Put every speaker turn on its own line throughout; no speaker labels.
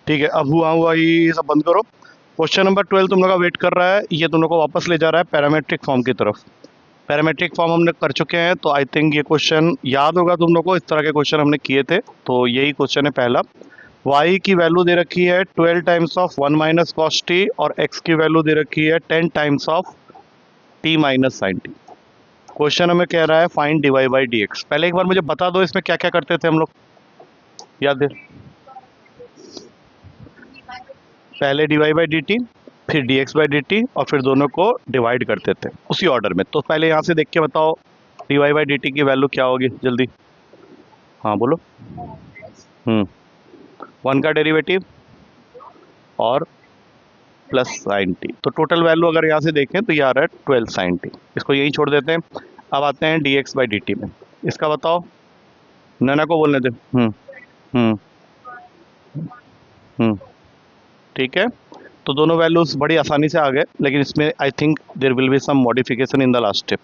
ठीक है, अब हुआ ये सब बंद करो। क्वेश्चन नंबर 12 तुम लोग का वेट कर रहा है, ये तुम लोग को वापस ले जा रहा है पैरामेट्रिक फॉर्म की तरफ। पैरामेट्रिक फॉर्म हमने कर चुके हैं, तो आई थिंक ये क्वेश्चन याद होगा तुम लोग को, इस तरह के क्वेश्चन हमने किए थे। तो यही क्वेश्चन है पहला। y की वैल्यू दे रखी है 12 times of 1 minus cos t, और x की वैल्यू दे रखी है 10 times of t minus sine t. Question हमें कह रहा है find dy by D x. पहले एक बार मुझे बता दो इसमें क्या क्या करते थे हम लोग, याद है? पहले dy बाई डी टी, फिर dx बाई डी टी, और फिर दोनों को डिवाइड करते थे उसी ऑर्डर में। तो पहले यहाँ से देख के बताओ dy बाई डी टी की वैल्यू क्या होगी, जल्दी। हाँ बोलो। 1 का डेरिवेटिव और प्लस साइन टी, तो टोटल वैल्यू अगर यहाँ से देखें तो ये आ रहा है 12 साइन टी। इसको यही छोड़ देते हैं। अब आते हैं dx बाई डी टी में, इसका बताओ। नैना को बोलने दे। हम्म हम्म ठीक है, तो दोनों वैल्यूज बड़ी आसानी से आ गए, लेकिन इसमें I think there will be some modification in the last step.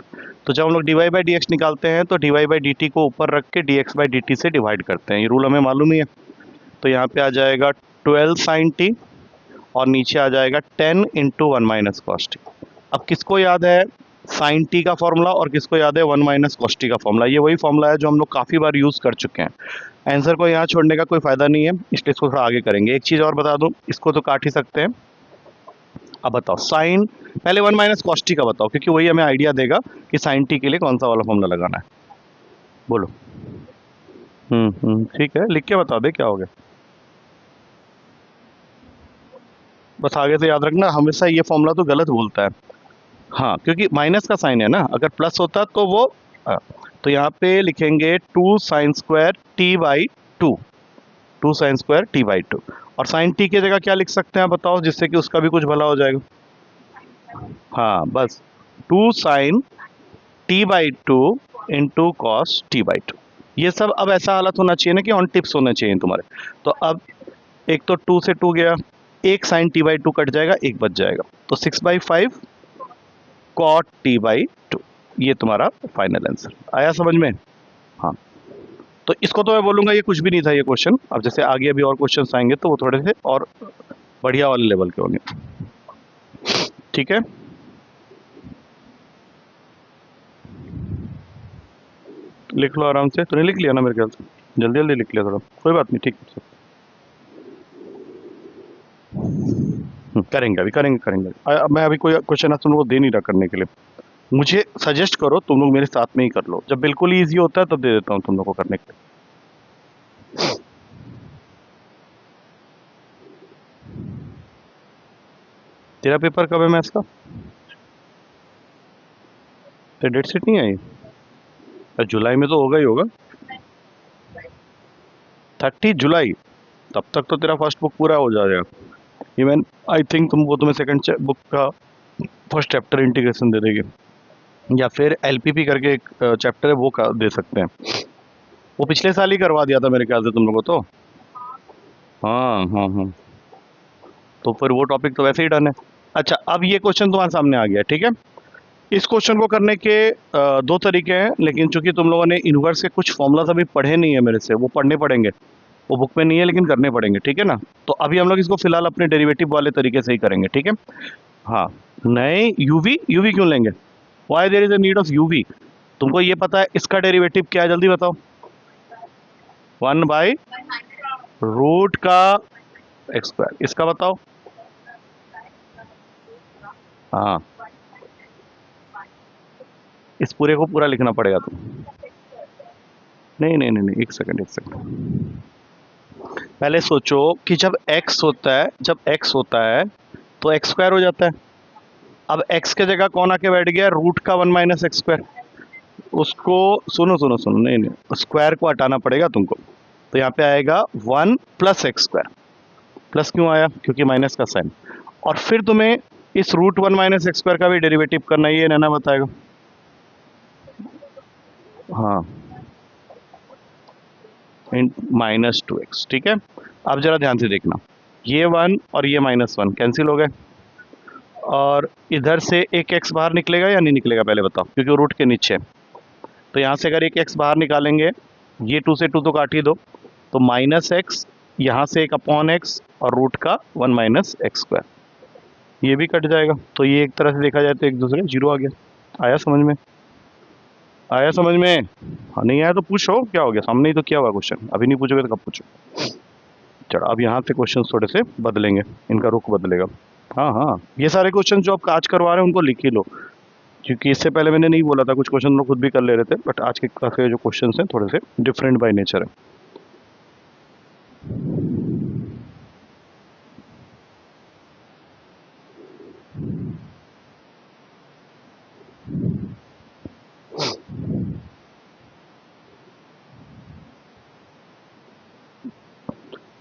तो जब हम लोग dy बाई डी एक्स निकालते हैं तो dy बाई डी टी को ऊपर रख के dx बाई डी टी से डिवाइड करते हैं, ये रूल हमें मालूम ही है। तो यहाँ पे आ जाएगा 12 साइन टी, और नीचे आ जाएगा 10 इंटू 1 माइनस कॉस टी। अब किसको याद है साइन टी का फॉर्मूला, और किसको याद है 1 माइनस कॉस टी का फॉर्मूला? ये वही फॉर्मूला है जो हम लोग काफ़ी बार यूज़ कर चुके हैं। आंसर को यहाँ छोड़ने का कोई फ़ायदा नहीं है, इसलिए इसको थोड़ा आगे करेंगे। एक चीज़ और बता दूँ, इसको तो काट ही सकते हैं। अब बताओ साइन, पहले 1 माइनस कॉस टी का बताओ, क्योंकि वही हमें आइडिया देगा कि साइन टी के लिए कौन सा वाला फॉर्मूला लगाना है। बोलो। ठीक है, लिख के बता दे क्या हो गया। बस आगे से याद रखना, हमेशा ये फॉर्मूला तो गलत बोलता है। हाँ, क्योंकि माइनस का साइन है ना, अगर प्लस होता तो वो तो यहाँ पे लिखेंगे 2 sine square T by to, 2 sine square T by to. और साइन टी की जगह क्या लिख सकते हैं बताओ, जिससे कि उसका भी कुछ भला हो जाएगा। हाँ बस, 2 sine t by two into cos t by two. ये सब अब ऐसा हालत होना चाहिए ना कि ऑन टिप्स होने चाहिए तुम्हारे। तो अब एक तो 2 से 2 गया, एक sine t by two cut जाएगा, एक बच जाएगा, तो 6/5 कॉट टी बाई टू। ये तुम्हारा फाइनल आंसर आया समझ में? हाँ, तो इसको तो मैं बोलूँगा ये कुछ भी नहीं था ये क्वेश्चन। अब जैसे आगे अभी और क्वेश्चन आएंगे तो वो थोड़े से और बढ़िया वाले लेवल के होंगे। ठीक है, लिख लो आराम से। तूने लिख लिया ना मेरे ख्याल से, जल्दी जल्दी लिख लिया थोड़ा, कोई बात नहीं, ठीक है। करेंगे अभी, करेंगे। मैं अभी कोई क्वेश्चन तुम लोग को दे नहीं रहा करने के लिए, मुझे सजेस्ट करो, तुम लोग मेरे साथ में ही कर लो। जब बिल्कुल ही ईजी होता है तब दे देता हूँ तुम लोग को करने के लिए। तेरा पेपर कब है मैथ्स का? तेरी डेट शीट नहीं आई? तो जुलाई में तो होगा ही होगा, 30 जुलाई। तब तक तो तेरा फर्स्ट बुक पूरा हो जाएगा। इवन आई थिंक तुम्हें सेकंड बुक का फर्स्ट चैप्टर इंटीग्रेशन दे देगी, या फिर एलपीपी करके एक चैप्टर है वो दे सकते हैं। वो पिछले साल ही करवा दिया था मेरे ख्याल से तुम लोगों को। तो हाँ, तो फिर वो टॉपिक तो वैसे ही डन है। अच्छा, अब ये क्वेश्चन तुम्हारे सामने आ गया, ठीक है। इस क्वेश्चन को करने के दो तरीके हैं, लेकिन चूंकि तुम लोगों ने इनवर्स के कुछ फॉर्मूलाज अभी पढ़े नहीं है मेरे से, वो पढ़ने पड़ेंगे। वो बुक में नहीं है लेकिन करने पड़ेंगे, ठीक है ना। तो अभी हम लोग इसको फिलहाल अपने डेरिवेटिव वाले तरीके से ही करेंगे, ठीक है। हाँ, नहीं, यूवी यूवी क्यों लेंगे? Why there is a need of UV? तुमको ये पता है इसका डेरिवेटिव क्या है, जल्दी बताओ। 1/रूट का एक्स स्क्वायर, इसका बताओ। हाँ, इस पूरे को पूरा लिखना पड़ेगा तुम। नहीं, एक सेकंड। पहले सोचो कि जब x होता है तो एक्स स्क्वायर हो जाता है। अब x के जगह कौन आके बैठ गया? रूट का 1 माइनस एक्स स्क्वायर। उसको सुनो, नहीं, स्क्वायर को हटाना पड़ेगा तुमको। तो यहाँ पे आएगा 1 प्लस एक्स स्क्वायर। प्लस क्यों आया? क्योंकि माइनस का साइन। और फिर तुम्हें इस रूट 1 माइनस एक्स स्क्वायर का भी डेरिवेटिव करना ही है, नैना बताएगा। हाँ, -2x, ठीक है। अब जरा ध्यान से देखना, ये 1 और ये -1 कैंसिल हो गए, और इधर से एक x बाहर निकलेगा या नहीं निकलेगा पहले बताओ, क्योंकि रूट के नीचे। तो यहाँ से अगर एक x बाहर निकालेंगे, ये 2 से 2 तो काट ही दो, तो -x, यहाँ से एक अपॉन x, और रूट का 1 माइनस एक्स स्क्वायर, ये भी कट जाएगा। तो ये एक तरह से देखा जाए तो एक दूसरे जीरो आ गया। आया समझ में? आया समझ में? हाँ, नहीं आया तो पूछो क्या हो गया, सामने ही तो किया हुआ क्वेश्चन, अभी नहीं पूछोगे तो कब पूछो। चलो अब यहाँ से क्वेश्चन थोड़े से बदलेंगे, इनका रुख बदलेगा। हाँ हाँ, ये सारे क्वेश्चन जो आप आज करवा रहे हैं उनको लिख ही लो, क्योंकि इससे पहले मैंने नहीं बोला था, कुछ क्वेश्चन लोग खुद भी कर ले रहे थे, बट आज के क्लास के जो क्वेश्चन हैं थोड़े से डिफरेंट बाय नेचर है।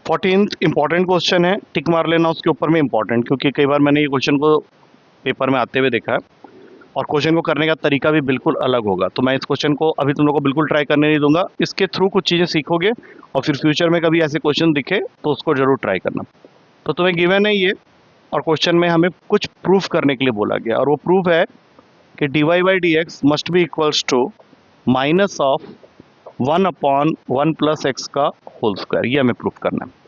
फोर्टीन्थ इंपॉर्टेंट क्वेश्चन है, टिक मार लेना उसके ऊपर में इंपॉर्टेंट, क्योंकि कई बार मैंने ये क्वेश्चन को पेपर में आते हुए देखा है और क्वेश्चन को करने का तरीका भी बिल्कुल अलग होगा। तो मैं इस क्वेश्चन को अभी तुम लोग को बिल्कुल ट्राई करने नहीं दूंगा, इसके थ्रू कुछ चीज़ें सीखोगे और फिर फ्यूचर में कभी ऐसे क्वेश्चन दिखे तो उसको जरूर ट्राई करना। तो तुम्हें गिवन है ये, और क्वेश्चन में हमें कुछ प्रूफ करने के लिए बोला गया, और वो प्रूफ है कि D Y by D x must be equals to minus of 1/1 plus x का होल स्क्वायर, ये हमें प्रूफ करना है।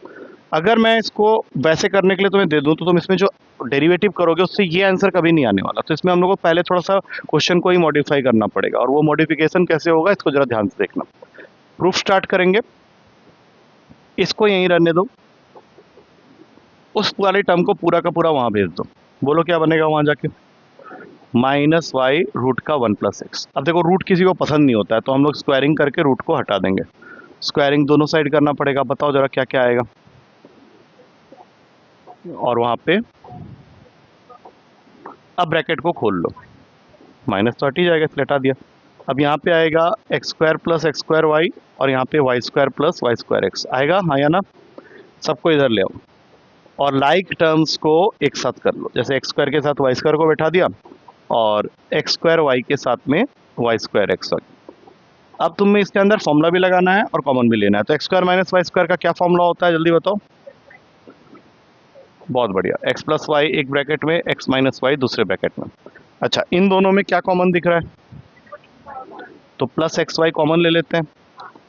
अगर मैं इसको वैसे करने के लिए तुम्हें दे दूं तो तुम इसमें जो डेरिवेटिव करोगे उससे ये आंसर कभी नहीं आने वाला। तो इसमें हम लोग को पहले थोड़ा सा क्वेश्चन को ही मॉडिफाई करना पड़ेगा, और वो मॉडिफिकेशन कैसे होगा इसको जरा ध्यान से देखना। प्रूफ स्टार्ट करेंगे, इसको यहीं रहने दो, उस वाले टर्म को पूरा का पूरा वहां भेज दो। बोलो क्या बनेगा वहां जाके, माइनस वाई रूट का 1 प्लस एक्स। अब देखो रूट किसी को पसंद नहीं होता है, तो हम लोग स्क्वायरिंग करके रूट को हटा देंगे। स्क्वायरिंग दोनों साइड करना पड़ेगा, बताओ जरा क्या क्या आएगा। और वहां पे अब ब्रैकेट को खोल लो, माइनस तो हट ही जाएगा इसलिए हटा दिया। अब यहाँ पे आएगा x square plus x square y, और यहाँ पे y square plus y square x आएगा, हाँ या ना? सबको इधर ले आओ और लाइक टर्म्स को एक साथ कर लो, जैसे एक्स स्क्वायर के साथ वाई स्क्वायर को बैठा दिया और एक्स स्क्वायर वाई के साथ में वाई स्क्वायर एक्स। अब तुम्हें इसके अंदर फॉर्मूला भी लगाना है और कॉमन भी लेना है। तो x square minus y square का क्या फॉर्मूला होता है, जल्दी बताओ। बहुत बढ़िया, एक्स प्लस वाई एक ब्रैकेट में, एक्स माइनस वाई दूसरे ब्रैकेट में। अच्छा, इन दोनों में क्या कॉमन दिख रहा है, तो प्लस एक्स वाई कॉमन ले लेते हैं,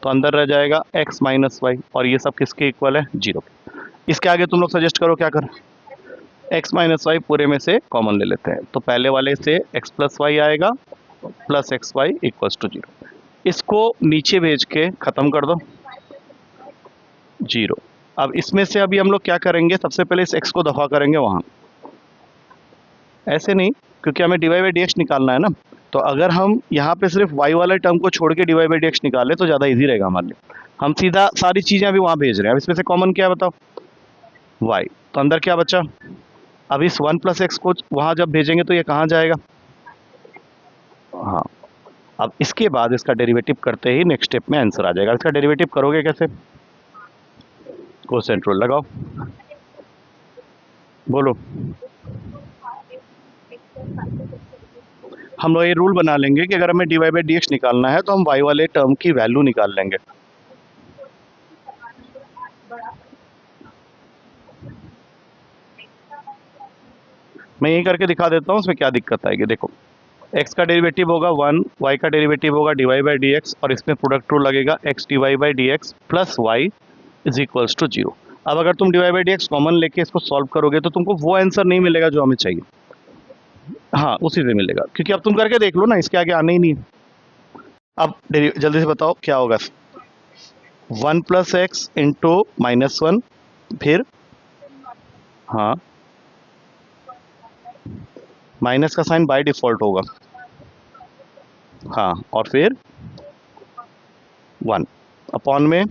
तो अंदर रह जाएगा एक्स माइनस वाई, और ये सब किसके इक्वल है, जीरो। इसके आगे तुम लोग सजेस्ट करो क्या कर, एक्स माइनस वाई पूरे में से कॉमन ले लेते हैं, तो पहले वाले से एक्स प्लस वाई आएगा, plus x y equals to zero. इसको नीचे भेज के खत्म कर दो, जीरो। अब इसमें से अभी हम लोग क्या करेंगे, सबसे पहले इस एक्स को दफा करेंगे वहां, ऐसे नहीं, क्योंकि हमें d Y by D x निकालना है ना। तो अगर हम यहाँ पे सिर्फ y वाले टर्म को छोड़ के d Y by D x निकाले तो ज़्यादा इजी रहेगा हमारे लिए। हम सीधा सारी चीज़ें अभी वहाँ भेज रहे हैं। अब इसमें से कॉमन क्या है बताओ, y, तो अंदर क्या बचा। अब इस 1 प्लस एक्स को वहाँ जब भेजेंगे तो ये कहाँ जाएगा, हाँ। अब इसके बाद इसका डेरिवेटिव करते ही नेक्स्ट स्टेप में आंसर आ जाएगा। इसका डेरिवेटिव करोगे कैसे, कोसेंट रूल लगाओ, बोलो। हम लोग ये रूल बना लेंगे कि अगर हमें d Y by D x निकालना है तो हम y वाले टर्म की वैल्यू निकाल लेंगे। मैं यही करके दिखा देता हूँ, उसमें क्या दिक्कत आएगी। देखो, x का डेरिवेटिव होगा 1, y का डेरिवेटिव होगा d Y by D x, और इसमें प्रोडक्ट रूल लगेगा x d Y by D x plus y is equals to zero. अब अगर तुम d Y by D x common लेके इसको सॉल्व करोगे तो तुमको वो आंसर नहीं मिलेगा जो हमें चाहिए, हाँ उसी से मिलेगा, क्योंकि अब तुम करके देख लो ना, इसके आगे आने ही नहीं है। अब जल्दी से बताओ क्या होगा, 1 plus x into minus one, फिर हाँ, माइनस का साइन बाय डिफॉल्ट होगा, हाँ, और फिर 1 अपॉन में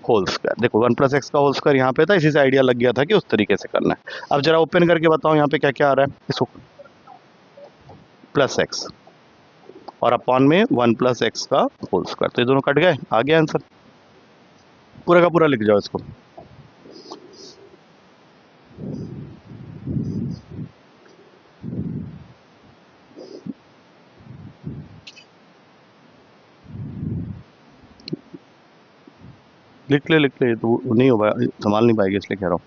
होल स्क्वायर। देखो 1 प्लस एक्स का होल स्क्वायर यहाँ पे था, इसी से आइडिया लग गया था कि उस तरीके से करना है। अब जरा ओपन करके बताओ यहाँ पे क्या क्या आ रहा है, इसको प्लस एक्स और अपॉन में 1 प्लस एक्स का होल स्क्वायर, तो ये दोनों कट गए, आ गया आंसर। पूरा का पूरा लिख जाओ इसको, लिख ले, तो नहीं होगा, संभाल नहीं पाएगी इसलिए कह रहा हूँ।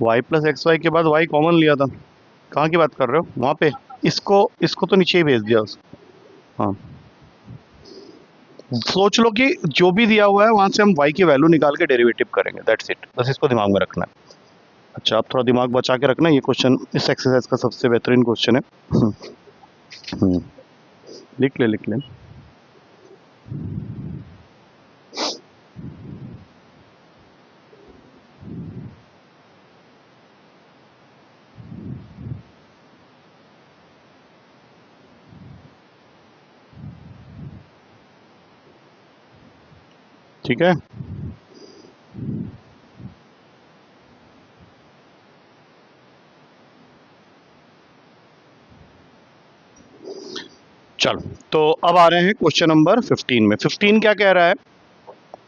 वाई प्लस एक्स वाई के बाद वाई कॉमन लिया था। कहाँ की बात कर रहे हो? वहाँ पे इसको इसको तो नीचे ही भेज दिया हाँ, सोच लो कि जो भी दिया हुआ है वहां से हम वाई की वैल्यू निकाल के डेरिवेटिव करेंगे, दैट्स इट। बस इसको दिमाग में रखना है। अच्छा, आप थोड़ा दिमाग बचा के रखना, ये क्वेश्चन इस एक्सरसाइज का सबसे बेहतरीन क्वेश्चन है। हम्म, लिख ले लिख ले। ठीक है, चलो तो अब आ रहे हैं क्वेश्चन नंबर 15 में। 15 क्या कह रहा है?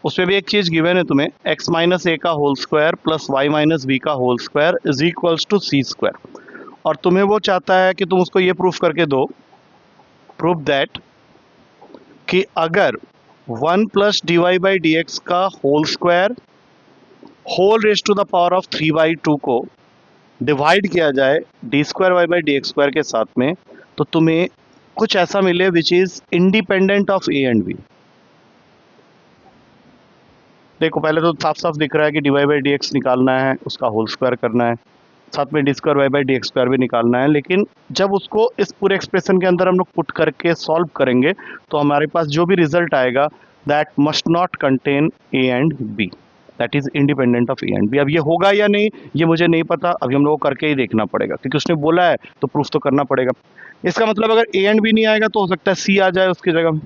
उसमें भी एक चीज गिवन है तुम्हें, x माइनस ए का whole square plus Y minus B का whole square is equals to C square. और तुम्हें वो चाहता है कि तुम उसको ये प्रूफ करके दो, प्रूफ दैट कि अगर 1 plus D Y by D x का whole square whole raise to the power of 3/2 को डिवाइड किया जाए D square Y by D x square के साथ में, तो तुम्हें कुछ ऐसा मिले which is independent of A and B. देखो पहले तो साफ साफ दिख रहा है कि D Y by D x निकालना है, उसका होल स्क्वायर करना है, साथ में D square Y by D x square भी निकालना है। लेकिन जब उसको इस पूरे एक्सप्रेशन के अंदर हम लोग पुट करके सॉल्व करेंगे तो हमारे पास जो भी रिजल्ट आएगा that must not contain a and b, that is independent of A and b. अब ये होगा या नहीं ये मुझे नहीं पता, अभी हम लोग को करके ही देखना पड़ेगा, क्योंकि उसने बोला है तो प्रूफ तो करना पड़ेगा। इसका मतलब अगर ए एंड बी नहीं आएगा तो हो सकता है सी आ जाए उसकी जगह।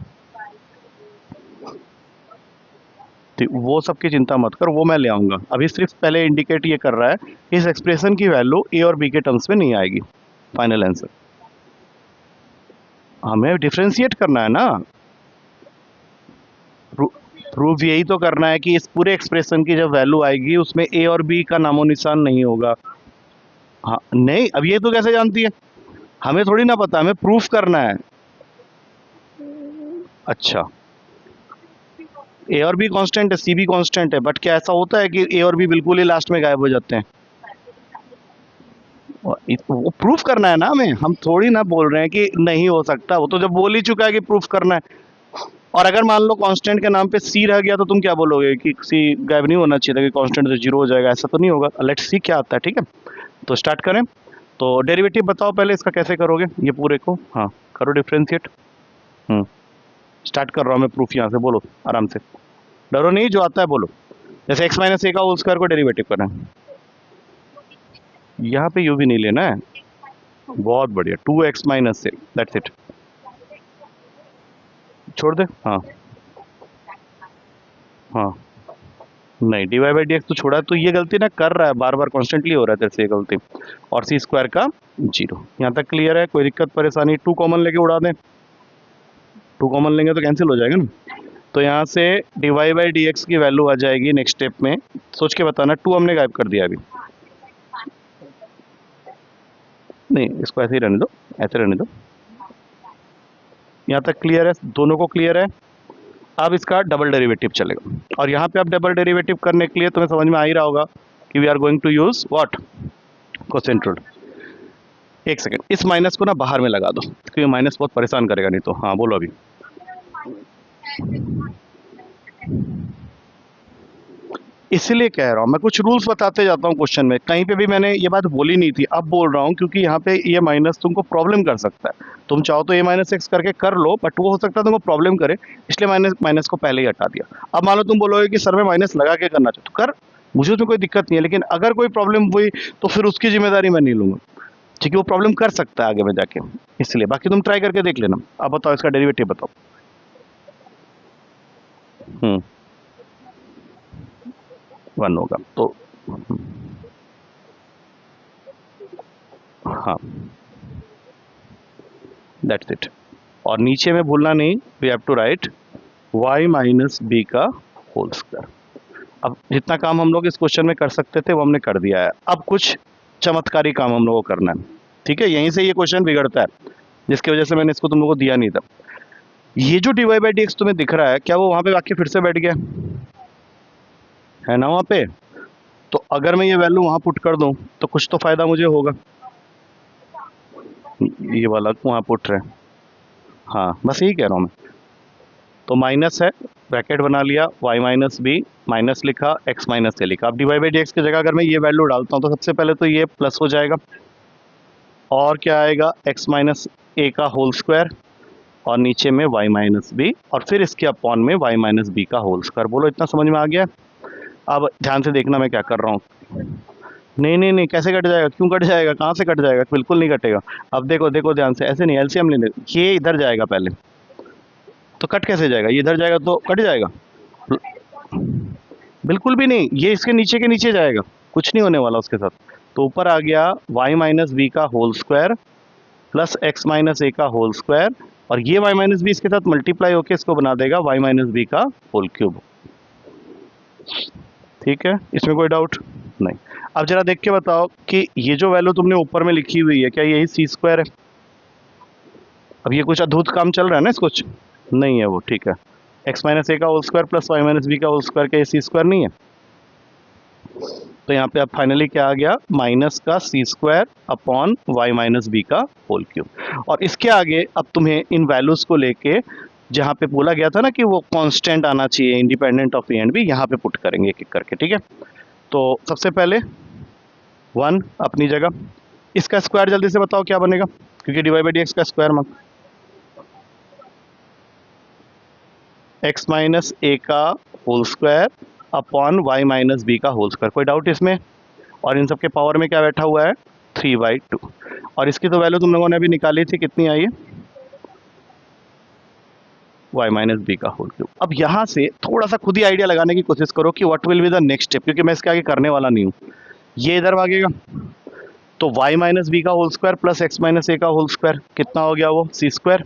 तो वो सब की चिंता मत कर, वो मैं ले आऊंगा। अभी सिर्फ पहले इंडिकेट ये कर रहा है इस एक्सप्रेशन की वैल्यू ए और बी के टर्म्स में नहीं आएगी। फाइनल आंसर हमें डिफरेंशिएट करना है ना, प्रूफ यही तो करना है कि इस पूरे एक्सप्रेशन की जब वैल्यू आएगी उसमें ए और बी का नामो निशान नहीं होगा। हाँ नहीं, अब ये तो कैसे जानती है? हमें थोड़ी ना पता, हमें प्रूफ करना है। अच्छा, ए और बी कांस्टेंट है, सी भी कांस्टेंट है, बट क्या ऐसा होता है कि ए और बी बिल्कुल ही लास्ट में गायब हो जाते हैं? वो प्रूफ करना है ना हमें, हम थोड़ी ना बोल रहे हैं कि नहीं हो सकता, वो तो जब बोल ही चुका है कि प्रूफ करना है। और अगर मान लो कांस्टेंट के नाम पे सी रह गया तो तुम क्या बोलोगे कि सी गायब नहीं होना चाहिए था, कि कांस्टेंट तो जीरो हो जाएगा? ऐसा तो नहीं होगा। लेट्स सी क्या आता है, ठीक है? तो स्टार्ट करें। तो डेरिवेटिव बताओ पहले इसका कैसे करोगे ये पूरे को। हाँ करो डिफ्रेंशिएट। स्टार्ट कर रहा हूँ मैं प्रूफ, यहाँ से बोलो आराम से, डरो नहीं, जो आता है बोलो। जैसे एक्स माइनस ए का होल स्क्वायर को डेरिवेटिव करना है, यहाँ पे यू भी नहीं लेना है। बहुत बढ़िया, 2x minus A, that's it. छोड़ दे। हाँ हाँ, नहीं d Y by D x तो छोड़ा, तो ये गलती ना कर रहा है, बार बार कॉन्स्टेंटली हो रहा है तेरे से ये गलती। और सी स्क्वायर का जीरो, यहाँ तक क्लियर है? कोई दिक्कत परेशानी? टू कॉमन लेके उड़ा दें, टू कॉमन लेंगे तो कैंसिल हो जाएगा ना। तो यहाँ से d Y by D x की वैल्यू आ जाएगी नेक्स्ट स्टेप में, सोच के बताना। टू हमने गायब कर दिया अभी, नहीं इसको ऐसे ही रहने दो, ऐसे रहने दो। यहाँ तक क्लियर है? दोनों को क्लियर है? अब इसका डबल डेरिवेटिव चलेगा, और यहाँ पे आप डबल डेरिवेटिव करने के लिए तुम्हें समझ में आ ही रहा होगा कि we are going to use what, quotient rule. एक सेकेंड, इस माइनस को ना बाहर में लगा दो, क्योंकि माइनस बहुत परेशान करेगा नहीं तो। हाँ बोलो अभी। इसलिए कह रहा हूँ मैं, कुछ रूल्स बताते जाता हूँ क्वेश्चन में, कहीं पे भी मैंने ये बात बोली नहीं थी, अब बोल रहा हूँ, क्योंकि यहाँ पे ये माइनस तुमको प्रॉब्लम कर सकता है। तुम चाहो तो ये माइनस एक्स करके कर लो, बट वो हो सकता है तुमको प्रॉब्लम करे, इसलिए माइनस माइनस को पहले ही हटा दिया। अब मान लो तुम बोलोगे कि सर मैं माइनस लगा के करना चाहता हूँ, कर, मुझे उसमें कोई दिक्कत नहीं है, लेकिन अगर कोई प्रॉब्लम हुई तो फिर उसकी जिम्मेदारी मैं नहीं लूंगा, ठीक है? वो प्रॉब्लम कर सकता है आगे में जाके, इसलिए बाकी तुम ट्राई करके देख लेना। अब बताओ इसका डेरिवेटिव बताओ। हम्म, 1 होगा तो हाँ, दैट्स इट। और नीचे में भूलना नहीं, we have to write y minus B का होल स्क्वायर। अब जितना काम हम लोग इस क्वेश्चन में कर सकते थे वो हमने कर दिया है, अब कुछ चमत्कारी काम हम लोगों को करना है, ठीक है? यहीं से ये क्वेश्चन बिगड़ता है, जिसकी वजह से मैंने इसको तुम लोगों को दिया नहीं था। ये जो d Y by D x तुम्हें दिख रहा है, क्या वो वहां पे आके फिर से बैठ गया है ना वहां पे? तो अगर मैं ये वैल्यू वहाँ पुट कर दूँ तो कुछ तो फ़ायदा मुझे होगा। ये वाला वहाँ पुट रहे, हाँ बस यही कह रहा हूँ मैं। तो माइनस है, ब्रैकेट बना लिया, y माइनस बी, माइनस लिखा, x माइनस ए लिखा। अब d Y by D x की जगह अगर मैं ये वैल्यू डालता हूँ तो सबसे पहले तो ये प्लस हो जाएगा, और क्या आएगा, x माइनस ए का होल स्क्वायर, और नीचे में y माइनस बी, और फिर इसके अपॉन में y माइनस बी का होल स्क्वायर। बोलो इतना समझ में आ गया? अब ध्यान से देखना मैं क्या कर रहा हूँ। नहीं नहीं नहीं, कैसे कट जाएगा, क्यों कट जाएगा, कहाँ से कट जाएगा, बिल्कुल नहीं कटेगा। अब देखो देखो ध्यान से, ऐसे नहीं, एलसीएम लेने, ये इधर जाएगा पहले, तो कट कैसे जाएगा, ये इधर जाएगा तो कट जाएगा, बिल्कुल भी नहीं, ये इसके नीचे के नीचे जाएगा, कुछ नहीं होने वाला उसके साथ। तो ऊपर आ गया y माइनस बी का whole square plus x minus ए का होल स्क्वायर, और ये y माइनस बी इसके साथ मल्टीप्लाई होकर इसको बना देगा y माइनस बी का होल क्यूब। ठीक है, इसमें कोई डाउट नहीं। अब जरा देख के बताओ कि ये जो वैल्यू तुमने ऊपर में लिखी हुई है, क्या यही सी स्क्वायर है? अब ये कुछ अद्भुत काम चल रहा है ना, इस कुछ नहीं है वो, ठीक है। एक्स माइनस ए का whole square plus Y minus B का होल स्क्वायर, का ये सी स्क्वायर नहीं है? तो यहाँ पे अब फाइनली क्या आ गया, माइनस का C square upon Y minus B का होल क्यूब। और इसके आगे अब तुम्हें इन वैल्यूज को लेके, जहाँ पे बोला गया था ना कि वो कांस्टेंट आना चाहिए independent of A and b, यहाँ पे पुट करेंगे एक एक करके, ठीक है। तो सबसे पहले 1 अपनी जगह, इसका स्क्वायर जल्दी से बताओ क्या बनेगा, क्योंकि d Y by D x का स्क्वायर मांग, एक्स माइनस ए का whole square upon Y minus B का होल स्क्वायर। कोई डाउट इसमें? और इन सब के पावर में क्या बैठा हुआ है, 3/2। और इसकी तो वैल्यू तुम लोगों ने अभी निकाली थी, कितनी आई है, वाई माइनस बी का होल क्यूब। अब यहाँ से थोड़ा सा खुद ही आइडिया लगाने की कोशिश करो कि what will be the next step, क्योंकि मैं इसके आगे करने वाला नहीं हूँ। ये इधर भागेगा, तो वाई माइनस बी का whole square plus X minus ए का होल स्क्वायर कितना हो गया, वो सी स्क्वायर।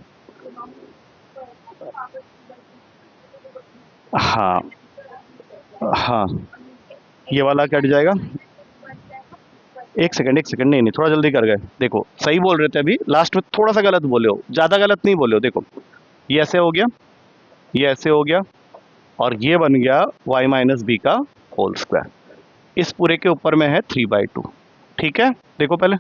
हाँ हाँ, ये वाला कट जाएगा। एक सेकंड एक सेकंड, नहीं नहीं, थोड़ा जल्दी कर गए, देखो सही बोल रहे थे, अभी लास्ट में थोड़ा सा गलत बोले हो, ज़्यादा गलत नहीं बोले हो। देखो ये ऐसे हो गया, ये ऐसे हो गया, और ये बन गया y माइनस बी का होल स्क्वायर। इस पूरे के ऊपर में है 3/2, ठीक है। देखो पहले,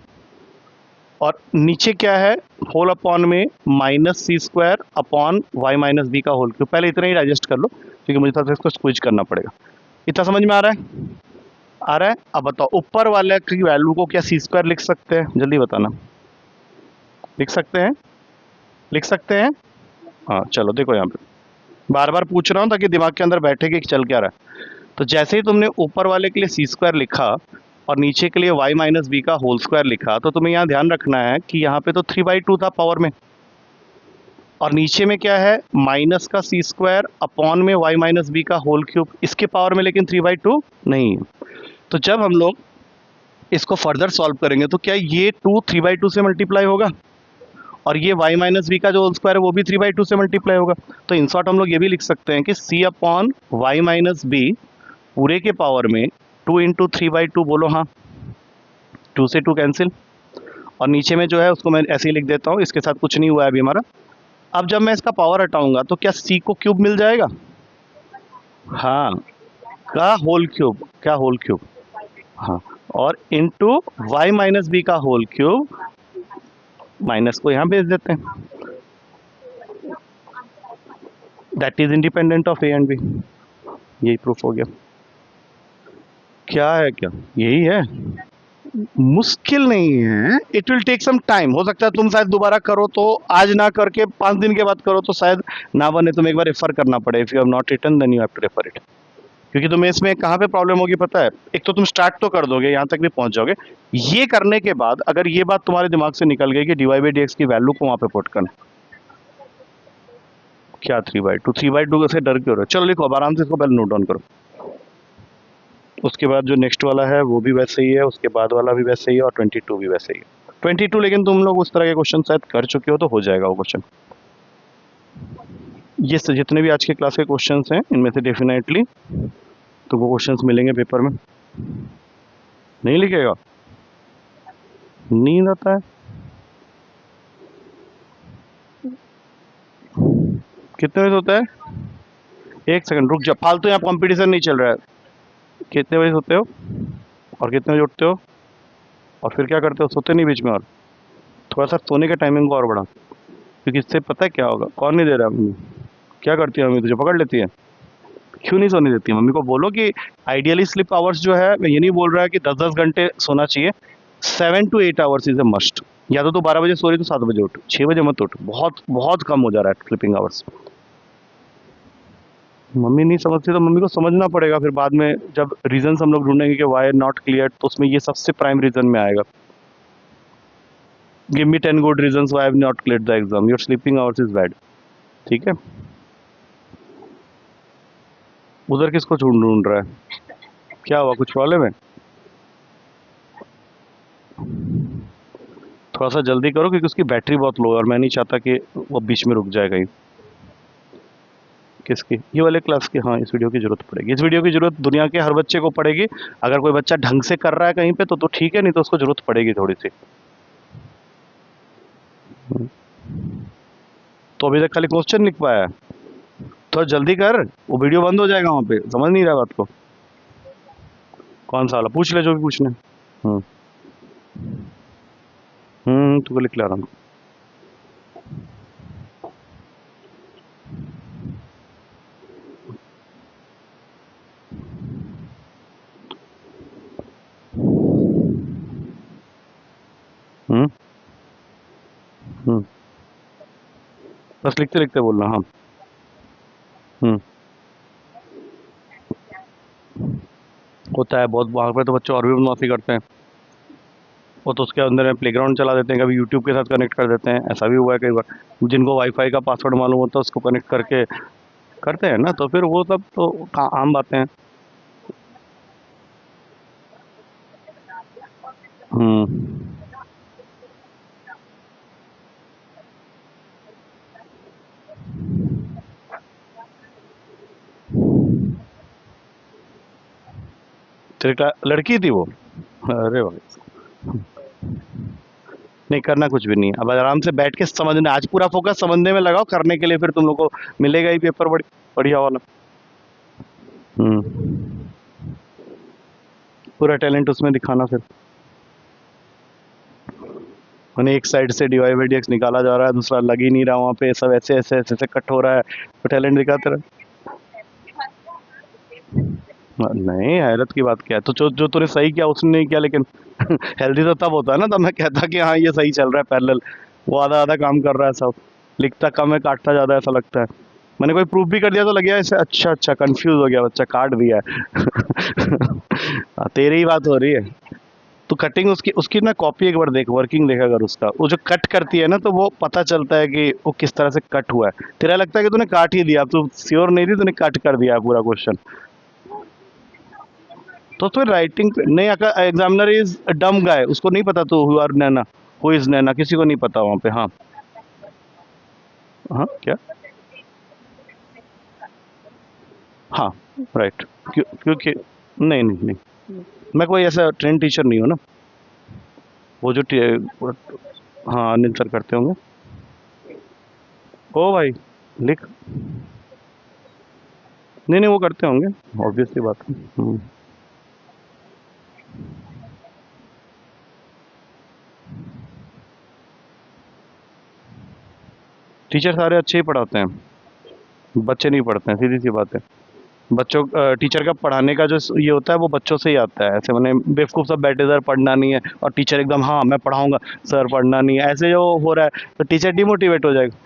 और नीचे क्या है, होल अपॉन में minus C square upon Y minus B का होल क्यूब। पहले इतना ही डाइजेस्ट कर लो, क्योंकि मुझे थोड़ा सा इसको स्क्विज करना पड़ेगा। इतना समझ में आ रहा है? आ रहा है। अब बताओ ऊपर वाले की वैल्यू को क्या सी स्क्वायर लिख सकते हैं, जल्दी बताना। लिख सकते हैं, लिख सकते हैं, हाँ चलो देखो यहाँ पे बार बार पूछ रहा हूँ ताकि दिमाग के अंदर बैठे कि चल क्या रहा है। तो जैसे ही तुमने ऊपर वाले के लिए सी स्क्वायर लिखा और नीचे के लिए वाई माइनस बी का होल स्क्वायर लिखा, तो तुम्हें यहाँ ध्यान रखना है कि यहाँ पे तो 3/2 था पावर में, और नीचे में क्या है, माइनस का सी स्क्वायर अपॉन में वाई माइनस बी का होल क्यूब, इसके पावर में लेकिन 3/2 नहीं है। तो जब हम लोग इसको फर्दर सॉल्व करेंगे तो क्या ये 2 3/2 से मल्टीप्लाई होगा, और ये y माइनस बी का जो होल स्क्वायर है वो भी 3/2 से मल्टीप्लाई होगा। तो इन शॉर्ट हम लोग ये भी लिख सकते हैं कि c upon Y minus b पूरे के पावर में 2 इंटू 3/2, बोलो हाँ, 2 से 2 कैंसिल, और नीचे में जो है उसको मैं ऐसे ही लिख देता हूँ, इसके साथ कुछ नहीं हुआ है अभी हमारा। अब जब मैं इसका पावर हटाऊंगा तो क्या c को क्यूब मिल जाएगा, हाँ, का होल क्यूब, क्या होल क्यूब, हाँ, और इंटू वाई माइनस बी का होल क्यूब, माइनस को यहाँ भेज देते हैं, that is independent of A and b. यही प्रूफ हो गया। क्या है, क्या यही है, मुश्किल नहीं है, it will take some time. हो सकता है तुम शायद दोबारा करो तो आज ना करके 5 दिन के बाद करो तो शायद ना बने, तुम्हें एक बार रेफर करना पड़े। If you have not written then you have to refer it, क्योंकि तुम्हें इसमें कहाँ पे प्रॉब्लम होगी पता है, एक तो तुम स्टार्ट तो कर दोगे, यहाँ तक भी पहुंच जाओगे, ये करने के बाद अगर ये बात तुम्हारे दिमाग से निकल गई कि D Y by D x की वैल्यू को वहाँ पे पुट करना, क्या 3/2, 3/2 से डर क्यों रहे, चलो लिखो अब आराम से, इसको पहले नोट डाउन करो। उसके बाद जो नेक्स्ट वाला है वो भी वैसे ही है, उसके बाद वाला भी वैसे ही है, और 22 भी वैसे ही है। 22 लेकिन तुम लोग उस तरह के क्वेश्चन शायद कर चुके हो, तो हो जाएगा वो क्वेश्चन। ये जितने भी आज के क्लास के क्वेश्चंस हैं इनमें से डेफिनेटली तुमको क्वेश्चंस मिलेंगे पेपर में। नहीं लिखेगा, नींद आता है, कितने बजे सोता है, एक सेकंड रुक जा, फालतू यहाँ कंपटीशन नहीं चल रहा है। कितने बजे सोते हो? और कितने बजे उठते हो? और फिर क्या करते हो? सोते नहीं बीच में? और थोड़ा सा सोने के टाइमिंग को और बढ़ा, क्योंकि इससे पता है क्या होगा। कौन नहीं दे रहा मम्मी? क्या करती है मम्मी? तुझे पकड़ लेती है? क्यों नहीं सोने देती? मम्मी को बोलो कि आइडियली स्लीप आवर्स जो है, मैं ये नहीं बोल रहा है कि 10-10 घंटे सोना चाहिए, 7 to 8 hours is a must. या तो तू 12 बजे सो रही तो 7 बजे उठ, 6 बजे मत उठ, बहुत बहुत कम हो जा रहा है स्लीपिंग आवर्स। मम्मी नहीं समझती तो मम्मी को समझना पड़ेगा, फिर बाद में जब रीजन हम लोग ढूंढेंगे कि वाई नॉट क्लियर, तो उसमें ये सबसे प्राइम रीजन में आएगा। Give me 10 good reasons why I have not cleared the exam, your sleeping hours is bad. ठीक है, उधर किसको ढूंढ ढूंढ रहा है? क्या हुआ, कुछ प्रॉब्लम है? थोड़ा सा जल्दी करो, क्योंकि उसकी बैटरी बहुत लो है और मैं नहीं चाहता कि वो बीच में रुक जाए कहीं। किसकी? ये वाले क्लास की? हाँ, इस वीडियो की जरूरत पड़ेगी। इस वीडियो की जरूरत दुनिया के हर बच्चे को पड़ेगी। अगर कोई बच्चा ढंग से कर रहा है कहीं पे तो ठीक है, नहीं तो उसको जरूरत पड़ेगी थोड़ी सी। तो अभी तक खाली क्वेश्चन लिख पाया है? थोड़ा जल्दी कर, वो वीडियो बंद हो जाएगा वहाँ पे। समझ नहीं रहा बात को? कौन सा वाला? पूछ ले जो भी पूछना है। हम्म तुमको लिख ला रहा हूँ। हम्म हम्म बस लिखते लिखते बोलना। हाँ। हम्म होता है बहुत, वहाँ पे तो बच्चे और भी बदमाशी करते हैं। वो तो उसके अंदर में प्लेग्राउंड चला देते हैं, कभी यूट्यूब के साथ कनेक्ट कर देते हैं। ऐसा भी हुआ है कई बार। जिनको वाईफाई का पासवर्ड मालूम होता है उसको कनेक्ट करके करते हैं ना, तो फिर वो सब तो आम बातें हैं। हम्म तेरे लड़की थी वो? अरे भाई, नहीं करना कुछ भी नहीं है। अब आराम से बैठ के समझना, आज पूरा फोकस समझने में लगाओ, करने के लिए फिर तुम लोग को मिलेगा ही पेपर बढ़िया वाला। हम्म पूरा टैलेंट उसमें दिखाना फिर। मैंने एक साइड से dy बाई dx निकाला जा रहा है, दूसरा लग ही नहीं रहा वहाँ पे, सब ऐसे ऐसे ऐसे ऐसे कट हो रहा है, तो टैलेंट दिखाते रहे। नहीं, हैरत की बात क्या है? तो जो जो तूने सही किया उसने नहीं किया, लेकिन हेल्दी तो तब होता है ना, तब मैं कहता कि हाँ ये सही चल रहा है पैरेलल। वो आधा आधा काम कर रहा है सब, लिखता कम है काटता ज़्यादा, ऐसा लगता है। मैंने कोई प्रूफ भी कर दिया तो लग गया ऐसे, अच्छा अच्छा कंफ्यूज हो गया बच्चा, काट दिया है। तेरी ही बात हो रही है। तो कटिंग उसकी उसकी ना कॉपी एक बार देख, वर्किंग देखा अगर उसका, वो जो कट करती है ना, तो वो पता चलता है कि वो किस तरह से कट हुआ है। तेरा लगता है कि तूने काट ही दिया, अब तू श्योर नहीं थी, तूने कट कर दिया है पूरा क्वेश्चन। तो फिर राइटिंग पे नहीं, अगर एग्जामिनर इज डम गाय, उसको नहीं पता तो who are Naina, who is Naina, किसी को नहीं पता वहाँ पे। हाँ। हाँ क्या? हाँ राइट। क्योंकि नहीं नहीं नहीं, मैं कोई ऐसा ट्रेन टीचर नहीं हूँ ना। वो जो हाँ अनिल सर करते होंगे। ओ भाई, लिख। नहीं नहीं, वो करते होंगे, ऑब्वियसली बात है। टीचर सारे अच्छे ही पढ़ाते हैं, बच्चे नहीं पढ़ते हैं, सीधी सी बात है। बच्चों टीचर का पढ़ाने का जो ये होता है वो बच्चों से ही आता है। ऐसे मैंने बेवकूफ़ सब बैठे, सर पढ़ना नहीं है, और टीचर एकदम हाँ मैं पढ़ाऊंगा, सर पढ़ना नहीं है, ऐसे जो हो रहा है तो टीचर डिमोटिवेट हो जाएगा।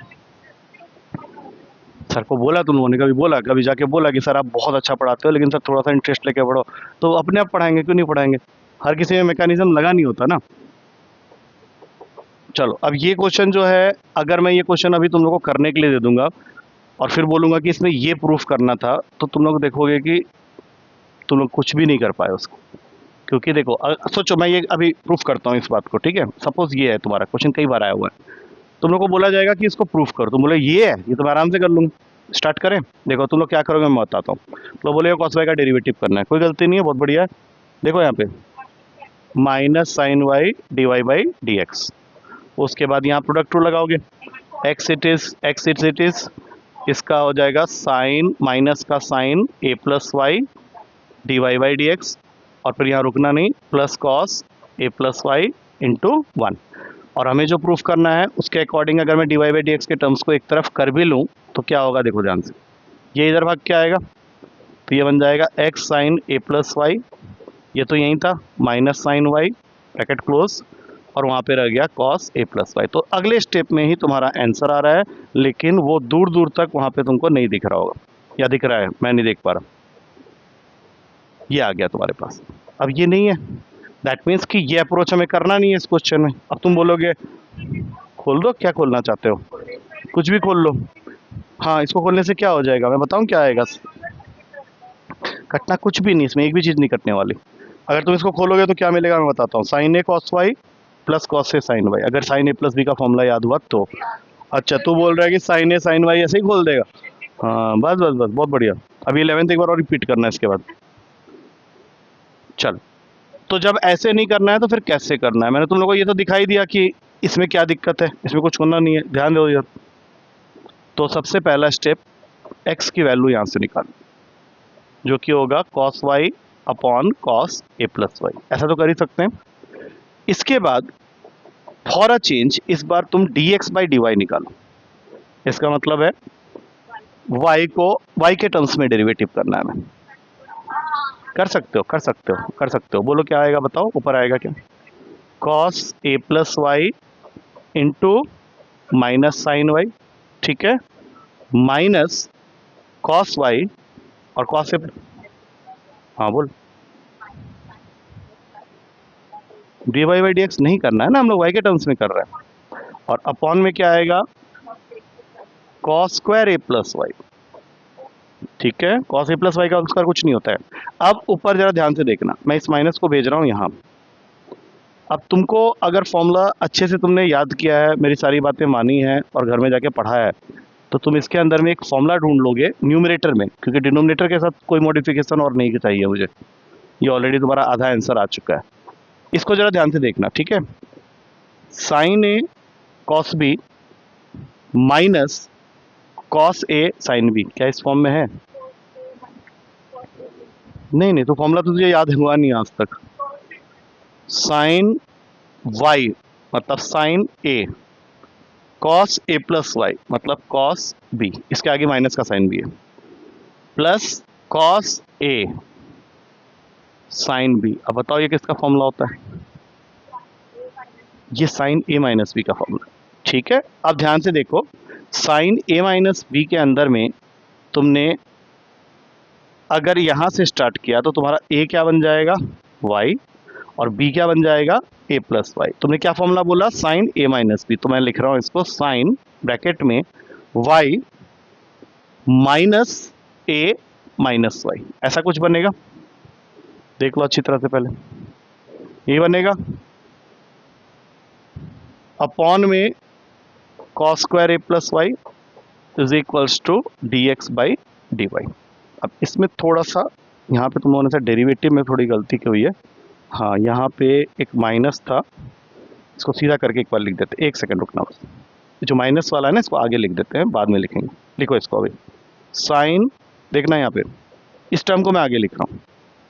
सर को बोला तुम लोगों ने? कभी बोला? कभी जाके बोला कि सर आप बहुत अच्छा पढ़ाते हो, लेकिन सर थोड़ा सा इंटरेस्ट लेके पढ़ो? तो अपने आप पढ़ाएंगे, क्यों नहीं पढ़ाएंगे? हर किसी में मैकेनिज्म लगा नहीं होता ना। चलो, अब ये क्वेश्चन जो है, अगर मैं ये क्वेश्चन अभी तुम लोग को करने के लिए दे दूंगा और फिर बोलूंगा कि इसमें ये प्रूफ करना था, तो तुम लोग देखोगे कि तुम लोग कुछ भी नहीं कर पाए उसको। क्योंकि देखो सोचो, मैं ये अभी प्रूफ करता हूँ इस बात को, ठीक है? सपोज ये है, तुम्हारा क्वेश्चन कई बार आया हुआ है, तुम लोग को बोला जाएगा कि इसको प्रूफ करो, तुम बोले ये है, ये तो मैं आराम से कर लूँगा। स्टार्ट करें? देखो तुम लोग क्या करोगे मैं बताता हूँ। तो बोले कॉस वाई का डेरिवेटिव करना है, कोई गलती नहीं है, बहुत बढ़िया है। देखो यहाँ पे minus sine y d Y by D x, उसके बाद यहाँ प्रोडक्ट रूल लगाओगे, एक्स इट इज इसका हो जाएगा साइन, माइनस का sine a plus y d Y by D x, और फिर यहाँ रुकना नहीं, प्लस कॉस ए प्लस वाई इंटू 1। और हमें जो प्रूफ करना है उसके अकॉर्डिंग अगर मैं dy बाई डी एक्स के टर्म्स को एक तरफ कर भी लूँ तो क्या होगा, देखो ध्यान से, ये इधर भाग क्या आएगा, तो ये बन जाएगा x sine a plus y, ये तो यही था, minus sine y bracket close, और वहाँ पे रह गया कॉस ए प्लस वाई। तो अगले स्टेप में ही तुम्हारा आंसर आ रहा है, लेकिन वो दूर दूर तक वहाँ पे तुमको नहीं दिख रहा होगा, या दिख रहा है, मैं नहीं देख पा रहा, ये आ गया तुम्हारे पास। अब ये नहीं है, दैट मीन्स कि ये अप्रोच हमें करना नहीं है इस क्वेश्चन में। अब तुम बोलोगे खोल दो, क्या खोलना चाहते हो, कुछ भी खोल लो। हाँ, इसको खोलने से क्या हो जाएगा, मैं बताऊँ क्या आएगा, कटना कुछ भी नहीं, इसमें एक भी चीज़ नहीं कटने वाली। अगर तुम इसको खोलोगे तो क्या मिलेगा, मैं बताता हूँ, साइन ए कॉस वाई प्लस कॉस ए साइन वाई, अगर साइन ए प्लस बी का फॉर्मूला याद हुआ तो। अच्छा, तू बोल रहा है कि साइन ए साइन वाई ऐसे ही खोल देगा, हाँ बस बस बस, बहुत बढ़िया। अभी 11th एक बार और रिपीट करना है इसके बाद। चल, तो जब ऐसे नहीं करना है तो फिर कैसे करना है, मैंने तुम लोगों को ये तो दिखाई दिया कि इसमें क्या दिक्कत है, इसमें कुछ होना नहीं है, ध्यान दो यार। तो सबसे पहला स्टेप, एक्स की वैल्यू यहाँ से निकाल, जो कि होगा cos Y upon cos A plus Y, ऐसा तो कर ही सकते हैं। इसके बाद फॉर अ चेंज इस बार तुम d x by D y निकालो, इसका मतलब है वाई को वाई के टर्म्स में डेरिवेटिव करना है हमें। कर सकते हो, कर सकते हो, कर सकते हो, बोलो क्या आएगा, बताओ ऊपर आएगा क्या, कॉस ए plus Y into minus sine Y, ठीक है, माइनस कॉस वाई और कॉस ए, हाँ बोल, D Y by D x नहीं करना है ना, हम लोग वाई के टर्म्स में कर रहे हैं। और अपॉन में क्या आएगा, कॉस स्क्वायर ए प्लस वाई, ठीक है, कॉस ए प्लस वाई का स्क्वायर कुछ नहीं होता है। अब ऊपर जरा ध्यान से देखना, मैं इस माइनस को भेज रहा हूँ यहाँ। अब तुमको अगर फॉर्मूला अच्छे से तुमने याद किया है, मेरी सारी बातें मानी है और घर में जाके पढ़ा है, तो तुम इसके अंदर में एक फॉर्मूला ढूंढ लोगे न्यूमरेटर में, क्योंकि डिनोमिनेटर के साथ कोई मॉडिफिकेशन और नहीं चाहिए मुझे, ये ऑलरेडी तुम्हारा आधा आंसर आ चुका है। इसको जरा ध्यान से देखना, ठीक है, साइन ए कॉस बी माइनस कॉस ए साइन बी, क्या इस फॉर्म में है, नहीं नहीं, तो फॉर्मूला तो तुझे याद हुआ नहीं आज तक। साइन वाई मतलब sign A, cos A plus Y मतलब कॉस बी, इसके आगे माइनस का साइन भी है, प्लस कॉस ए साइन बी। अब बताओ ये किसका फॉर्मूला होता है, ये साइन ए माइनस बी का फॉर्मूला, ठीक है। अब ध्यान से देखो, साइन ए माइनस बी के अंदर में तुमने अगर यहां से स्टार्ट किया तो तुम्हारा ए क्या बन जाएगा, वाई, और बी क्या बन जाएगा, ए प्लस वाई। तुमने क्या फॉर्मूला बोला, साइन ए माइनस बी, तो मैं लिख रहा हूं इसको साइन ब्रैकेट में वाई माइनस ए माइनस वाई, ऐसा कुछ बनेगा, देख लो अच्छी तरह से पहले, ये बनेगा, अपॉन में cos square A plus y is equals to d x by D y. अब इसमें थोड़ा सा यहाँ पे तुम लोगों ने से डेरिवेटिव में थोड़ी गलती की हुई है, हाँ यहाँ पे एक माइनस था, इसको सीधा करके एक बार लिख देते हैं, एक सेकंड रुकना बस, जो माइनस वाला है ना इसको आगे लिख देते हैं, बाद में लिखेंगे, लिखो इसको अभी, साइन, देखना यहाँ पे इस टर्म को मैं आगे लिख रहा हूँ,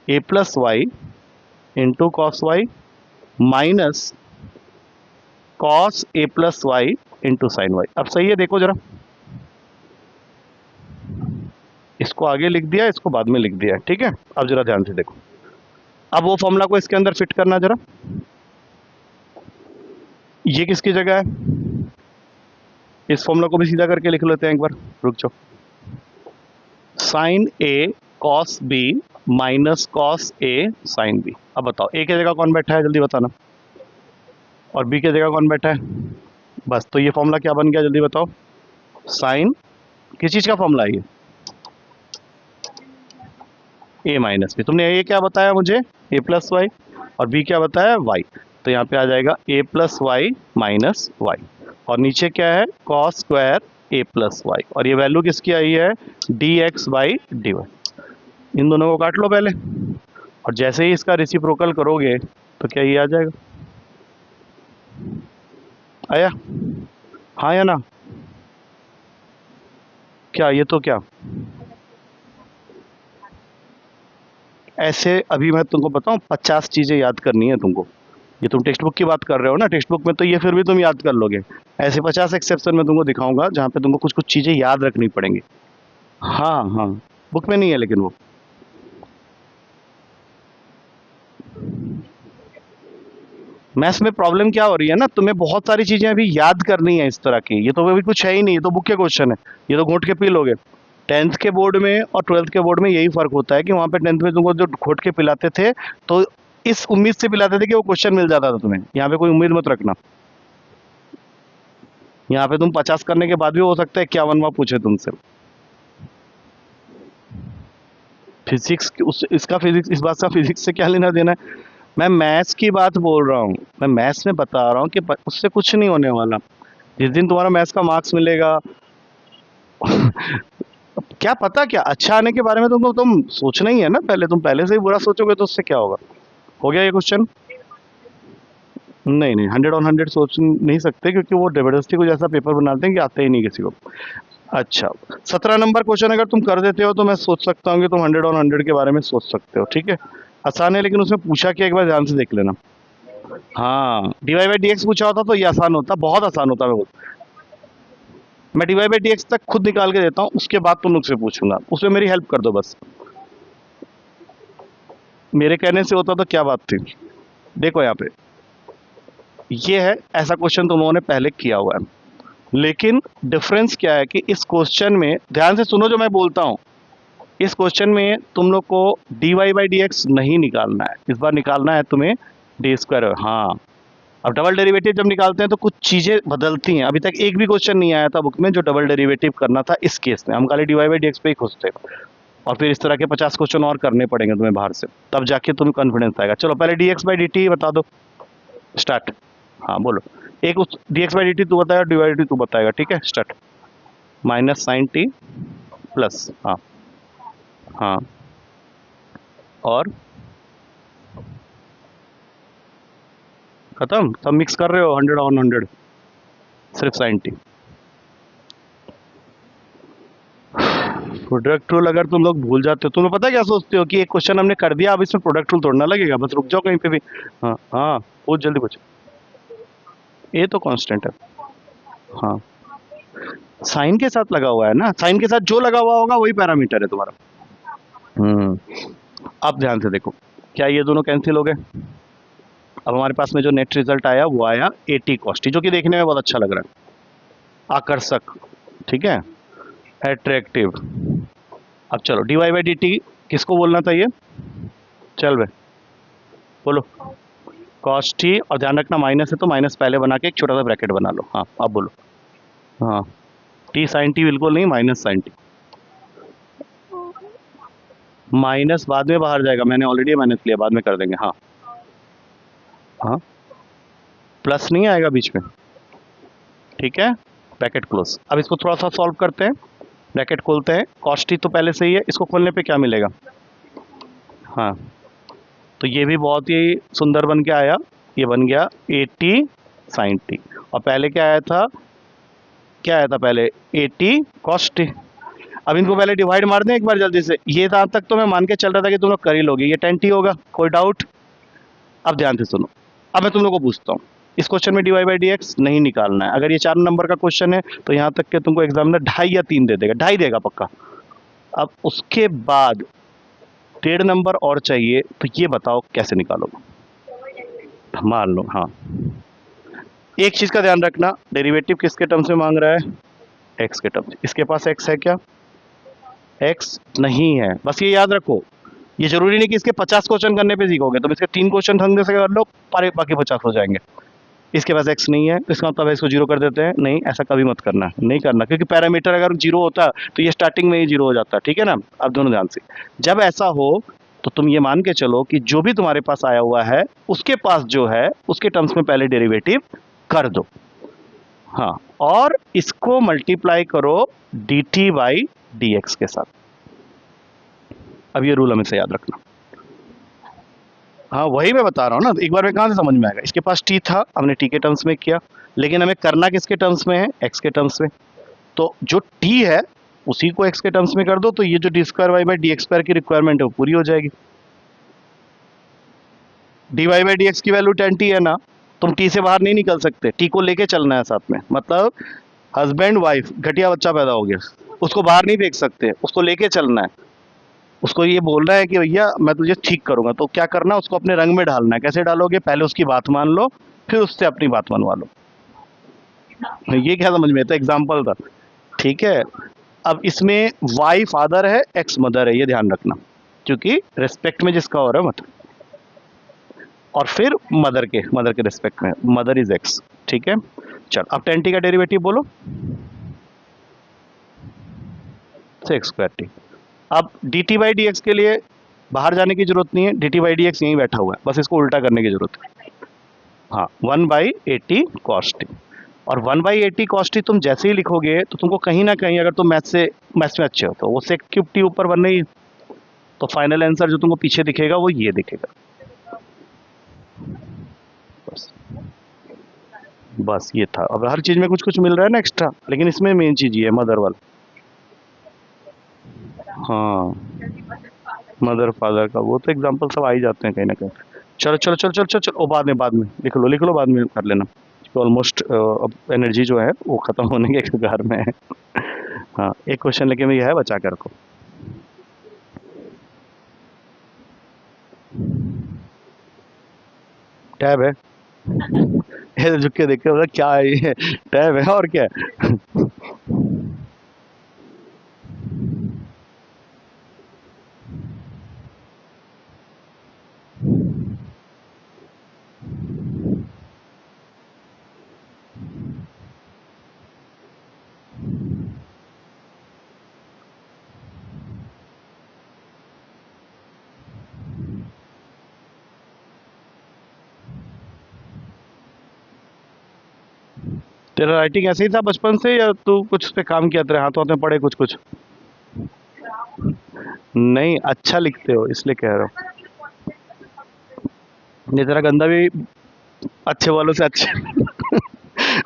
A plus Y into cos Y minus cos A plus Y into sine Y. अब सही है, देखो जरा, इसको आगे लिख दिया, इसको बाद में लिख दिया, ठीक है। अब जरा ध्यान से देखो, अब वो फॉर्मूला को इसके अंदर फिट करना जरा, ये किसकी जगह है, इस फॉर्मूला को भी सीधा करके लिख लेते हैं एक बार, रुक जाओ, साइन ए कॉस बी माइनस कॉस ए साइन बी। अब बताओ ए की जगह कौन बैठा है, जल्दी बताना, और बी की जगह कौन बैठा है, बस, तो ये फॉर्मूला क्या बन गया, जल्दी बताओ, साइन, किस चीज़ का फॉर्मूला है ये, ए माइनस बी। तुमने ए क्या बताया मुझे, ए प्लस वाई, और बी क्या बताया, वाई, तो यहाँ पे आ जाएगा A plus Y minus Y, और नीचे क्या है, कॉस स्क्वायर ए प्लस वाई, और ये वैल्यू किसकी आई है, D x by D Y. इन दोनों को काट लो पहले, और जैसे ही इसका रेसिप्रोकल करोगे तो क्या ये आ जाएगा, आया, हाँ या ना, क्या ये तो क्या, ऐसे अभी मैं तुमको बताऊं 50 चीज़ें याद करनी है तुमको। ये तुम टेक्स्ट बुक की बात कर रहे हो ना, टेक्स्ट बुक में तो ये फिर भी तुम याद कर लोगे। ऐसे 50 एक्सेप्शन मैं तुमको दिखाऊंगा जहाँ पे तुमको कुछ कुछ चीज़ें याद रखनी पड़ेंगी। हाँ हाँ, बुक में नहीं है लेकिन वो। मैथ्स में प्रॉब्लम क्या हो रही है ना, तुम्हें बहुत सारी चीज़ें अभी याद करनी है इस तरह की। ये तो अभी कुछ है ही नहीं, ये तो बुक के क्वेश्चन है, ये तो घोट के पी लोगे। 10th के बोर्ड में और 12th के बोर्ड में यही फ़र्क होता है कि वहाँ पे 10th में तुमको जो घोट के पिलाते थे तो इस उम्मीद से पिलाते थे कि वो क्वेश्चन मिल जाता था तुम्हें। यहाँ पे कोई उम्मीद मत रखना। यहाँ पे तुम 50 करने के बाद भी हो सकता है 51वां पूछे तुमसे। फिजिक्स उस इसका फिजिक्स, इस बात का फिजिक्स से क्या लेना देना है। मैं मैथ्स की बात बोल रहा हूँ, मैं मैथ्स में बता रहा हूँ कि उससे कुछ नहीं होने वाला। जिस दिन तुम्हारा मैथ्स का मार्क्स मिलेगा क्या पता, क्या अच्छा आने के बारे में तुमको तुम सोचना ही है ना। पहले तुम पहले से ही बुरा सोचोगे तो उससे क्या होगा। हो गया ये क्वेश्चन। नहीं नहीं, 100 on 100 सोच नहीं सकते क्योंकि वो जबरदस्ती कुछ ऐसा पेपर बनाते हैं कि आते ही नहीं किसी को। अच्छा, 17 नंबर क्वेश्चन अगर तुम कर देते हो तो मैं सोच सकता हूँ कि तुम 100 on 100 के बारे में सोच सकते हो। ठीक है, आसान है लेकिन उसमें पूछा क्या एक बार ध्यान से देख लेना। हाँ, डीवाई बाई डी एक्स पूछा होता तो ये आसान होता, बहुत आसान होता। मैं डीवाई बाई डी एक्स तक खुद निकाल के देता हूँ, उसके बाद तुम मुझसे पूछूंगा, उसमें मेरी हेल्प कर दो बस। मेरे कहने से होता तो क्या बात थी। देखो यहाँ पे ये है, ऐसा क्वेश्चन तुम लोगों ने पहले किया हुआ है, लेकिन डिफरेंस क्या है कि इस क्वेश्चन में ध्यान से सुनो जो मैं बोलता हूँ। इस क्वेश्चन में तुम लोग को d Y by D x नहीं निकालना है, इस बार निकालना है तुम्हें डी स्क्वायर। हाँ, अब डबल डेरिवेटिव जब निकालते हैं तो कुछ चीज़ें बदलती हैं। अभी तक एक भी क्वेश्चन नहीं आया था बुक में जो डबल डेरिवेटिव करना था इस केस में। हम खाली d Y by D x पे ही खुश थे, और फिर इस तरह के 50 क्वेश्चन और करने पड़ेंगे तुम्हें बाहर से, तब जाके तुम्हें कॉन्फिडेंस आएगा। चलो पहले d x by d t बता दो, स्टार्ट। हाँ बोलो, एक उस d x by d t तू बताएगा, डी वाई डी तू बताएगा, ठीक है start. Minus sine t plus, हाँ हाँ, और खत्म। सब मिक्स कर रहे हो 100 on 100, सिर्फ साइन टी। प्रोडक्ट रूल अगर तुम लोग भूल जाते हो, तुम्हें पता है क्या सोचते हो कि एक क्वेश्चन हमने कर दिया, अब इसमें प्रोडक्ट रूल तोड़ना लगेगा, बस रुक जाओ कहीं पे भी। हाँ हाँ, बहुत जल्दी पूछो। ये तो कांस्टेंट है। हाँ, साइन के साथ लगा हुआ है ना, साइन के साथ जो लगा हुआ होगा वही पैरामीटर है तुम्हारा। अब ध्यान से देखो, क्या ये दोनों कैंसिल हो गए। अब हमारे पास में जो नेट रिजल्ट आया वो आया 80 कॉस्टी, जो कि देखने में बहुत अच्छा लग रहा है, आकर्षक, ठीक है, एट्रैक्टिव। अब चलो d Y by d t किसको बोलना था ये, चल भाई बोलो। कॉस टी, और ध्यान रखना माइनस है तो माइनस पहले बना के एक छोटा सा ब्रैकेट बना लो। हाँ अब बोलो। हाँ, टी साइन टी बिल्कुल नहीं, माइनस साइन टी। माइनस बाद में बाहर जाएगा, मैंने ऑलरेडी माइनस लिया, बाद में कर देंगे। हाँ हाँ, प्लस नहीं आएगा बीच में, ठीक है, ब्रैकेट क्लोज। अब इसको थोड़ा सा सॉल्व करते हैं, ब्रैकेट खोलते हैं, कॉस टी तो पहले से ही है, इसको खोलने पे क्या मिलेगा। हाँ, तो ये भी बहुत ही सुंदर बन के आया, ये बन गया 80 साइन टी। और पहले क्या आया था, क्या आया था पहले, 80 कॉस टी। अब इनको पहले डिवाइड मार दें एक बार जल्दी से। ये यहाँ तक तो मैं मान के चल रहा था कि तुम लोग कर ही लोगे, ये 10 टी होगा, कोई डाउट। अब ध्यान से सुनो, अब मैं तुम लोग को पूछता हूँ, इस क्वेश्चन में d Y by D x नहीं निकालना है। अगर ये 4 नंबर का क्वेश्चन है तो यहाँ तक के तुमको एग्जामिनर 2.5 या 3 दे देगा, 2.5 देगा पक्का। अब उसके बाद 1.5 नंबर और चाहिए, तो ये बताओ कैसे निकालोगे। मान लो, हाँ, एक चीज का ध्यान रखना, डेरिवेटिव किसके टर्म्स में मांग रहा है, एक्स के टर्म्स। इसके पास एक्स है क्या, एक्स नहीं है, बस ये याद रखो। ये जरूरी नहीं कि इसके 50 क्वेश्चन करने पे सीखोगे, तुम इसके 3 क्वेश्चन ढंग से कर लो, बाकी 50 हो जाएंगे। इसके पास एक्स नहीं है, इसका मतलब है इसको जीरो कर देते हैं। नहीं, ऐसा कभी मत करना, नहीं करना, क्योंकि पैरामीटर अगर जीरो होता तो ये स्टार्टिंग में ही जीरो हो जाता, ठीक है ना। अब दोनों ध्यान से, जब ऐसा हो तो तुम ये मान के चलो कि जो भी तुम्हारे पास आया हुआ है उसके पास जो है उसके टर्म्स में पहले डेरिवेटिव कर दो। हाँ, और इसको मल्टीप्लाई करो D T by D x के साथ। अब ये रूल हमेशा याद रखना। हाँ, वही मैं बता रहा हूँ ना, एक बार में कहाँ से समझ में आएगा। इसके पास टी था, हमने टी के टर्म्स में किया, लेकिन हमें करना किसके टर्म्स में है, एक्स के टर्म्स में। तो जो टी है उसी को एक्स के टर्म्स में कर दो, तो ये जो d square Y by D x square की रिक्वायरमेंट है वो पूरी हो जाएगी। D Y by D x की वैल्यू 10t है ना, तुम टी से बाहर नहीं निकल सकते, टी को लेके चलना है साथ में। मतलब हस्बैंड वाइफ घटिया बच्चा पैदा हो गया, उसको बाहर नहीं फेंक सकते, उसको लेके चलना है। उसको ये बोलना है कि भैया मैं तुझे ठीक करूंगा, तो क्या करना है, उसको अपने रंग में ढालना है। कैसे डालोगे, पहले उसकी बात मान लो, फिर उससे अपनी बात मनवा लो। ये क्या समझ में, तो एग्जाम्पल था, ठीक है। अब इसमें वाई फादर है, एक्स मदर है, ये ध्यान रखना, क्योंकि रिस्पेक्ट में जिसका हो रहा है, मतलब। और फिर मदर के रिस्पेक्ट में, मदर इज एक्स, ठीक है। चल अब 10t का डेरिवेटिव बोलो, 6 स्क्वायर टी। अब D T by D x के लिए बाहर जाने की जरूरत नहीं है, D T by D x यहीं बैठा हुआ है, बस इसको उल्टा करने की जरूरत है। हाँ, 1/80 कॉस टी। और 1/80 कॉस टी तुम जैसे ही लिखोगे तो तुमको कहीं ना कहीं, अगर तुम मैथ्स में अच्छे हो तो वो सेक क्यूब टी ऊपर बन रही है, तो फाइनल आंसर जो तुमको पीछे दिखेगा वो ये दिखेगा। बस बस ये था। अब हर चीज में कुछ कुछ मिल रहा है ना एक्स्ट्रा, लेकिन इसमें मेन चीज ये है, मदर वाला। हाँ, मदर फादर का वो तो एग्जाम्पल सब आ ही जाते हैं कहीं ना कहीं। चलो चलो चलो चलो चलो चलो, ओ, बाद में लिख लो, बाद में कर लेना। ऑलमोस्ट अब एनर्जी जो है वो खत्म होने के कगार में है। हाँ, एक क्वेश्चन लेके मैं, ये है, बचा कर रखो। टैब है। ऐसे झुक के देखते हो क्या है ये, टैब है और क्या है। तेरा राइटिंग ऐसे ही था बचपन से, या तू कुछ उस पे काम किया, तेरे हाथों हाथ में पड़े कुछ कुछ? नहीं, अच्छा लिखते हो इसलिए कह रहा हूँ। नहीं, तेरा गंदा भी अच्छे वालों से अच्छा।